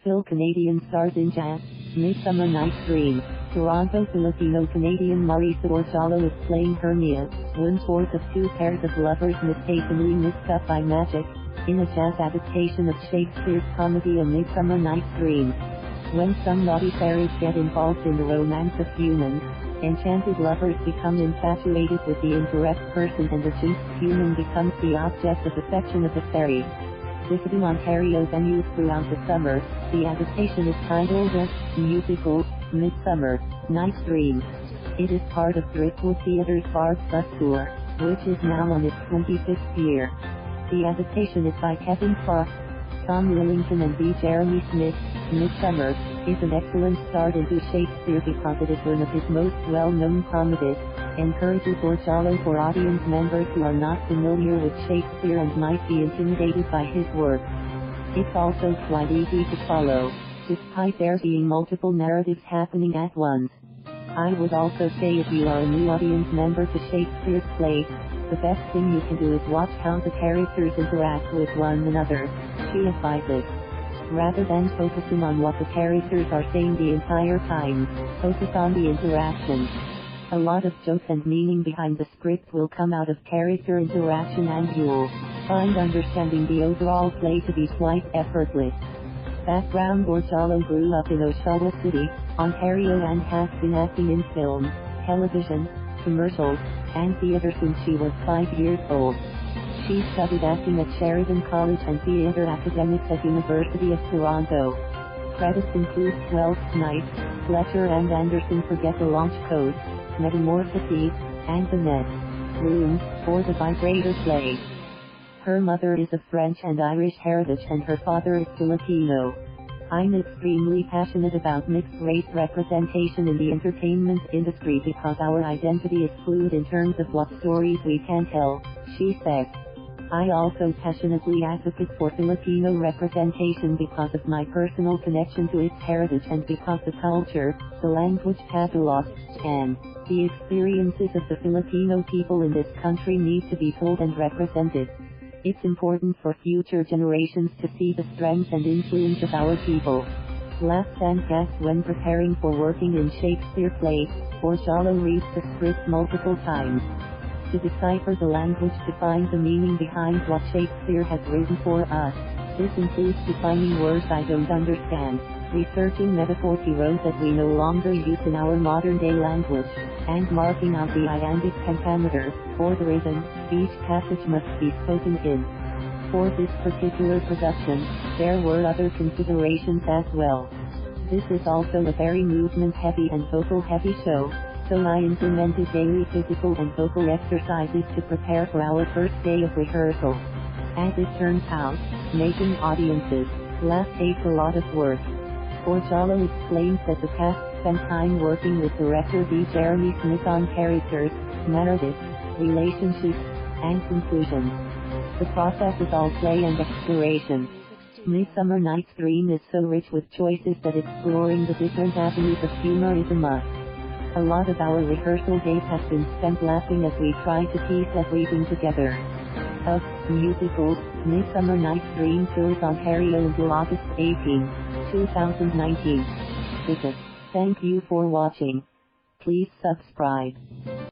Fil-Canadian stars in jazz, Midsummer Night's Dream. Toronto Filipino Canadian Marissa Orjalo is playing Hermia, one-fourth of two pairs of lovers mistakenly mixed up by magic, in a jazz adaptation of Shakespeare's comedy A Midsummer Night's Dream. When some naughty fairies get involved in the romance of humans, enchanted lovers become infatuated with the incorrect person and the jinxed human becomes the object of affection of the fairy. Visiting Ontario venues throughout the summer, the adaptation is titled the musical Midsummer Night's Dream. It is part of Driftwood Theatre's Bard Bus Tour, which is now on its 25th year. The adaptation is by Kevin Frost, Tom Lillington and D. Jeremy Smith. Midsummer is an excellent start into Shakespeare because it is one of his most well-known comedies, encourages Orjalo for audience members who are not familiar with Shakespeare and might be intimidated by his work. It's also quite easy to follow, despite there being multiple narratives happening at once. I would also say if you are a new audience member to Shakespeare's play, the best thing you can do is watch how the characters interact with one another, she advises. Rather than focusing on what the characters are saying the entire time, focus on the interactions. A lot of jokes and meaning behind the script will come out of character interaction and you'll find understanding the overall play to be quite effortless. Background: Orjalo grew up in Oshawa City, Ontario and has been acting in film, television, commercials, and theater since she was 5 years old. She studied acting at Sheridan College and theater academics at University of Toronto. Credits include Twelfth Night, Fletcher and Anderson Forget the Launch Code, Metamorphoses, and The Net Room, or the Vibrator play. Her mother is of French and Irish heritage and her father is Filipino. I'm extremely passionate about mixed-race representation in the entertainment industry because our identity is fluid in terms of what stories we can tell, she said. I also passionately advocate for Filipino representation because of my personal connection to its heritage and because the culture, the language, Tagalog, and the experiences of the Filipino people in this country need to be told and represented. It's important for future generations to see the strength and influence of our people. Laughs and gags when preparing for working in Shakespeare plays, Orjalo reads the script multiple times to decipher the language to find the meaning behind what Shakespeare has written for us. This includes defining words I don't understand, researching metaphors he wrote that we no longer use in our modern-day language, and marking out the iambic pentameter, or the rhythm, each passage must be spoken in. For this particular production, there were other considerations as well. This is also a very movement-heavy and vocal-heavy show, so I implemented daily physical and vocal exercises to prepare for our first day of rehearsal. As it turns out, making audiences laugh takes a lot of work. Orjalo explains that the cast spent time working with director D. Jeremy Smith on characters, narrative, relationships, and conclusions. The process is all play and exploration. Midsummer Night's Dream is so rich with choices that exploring the different avenues of humor is a must. A lot of our rehearsal days have been spent laughing as we try to piece everything together. Of musicals, Midsummer Night's Dream tours Ontario until August 18, 2019. Visit. Thank you for watching. Please subscribe.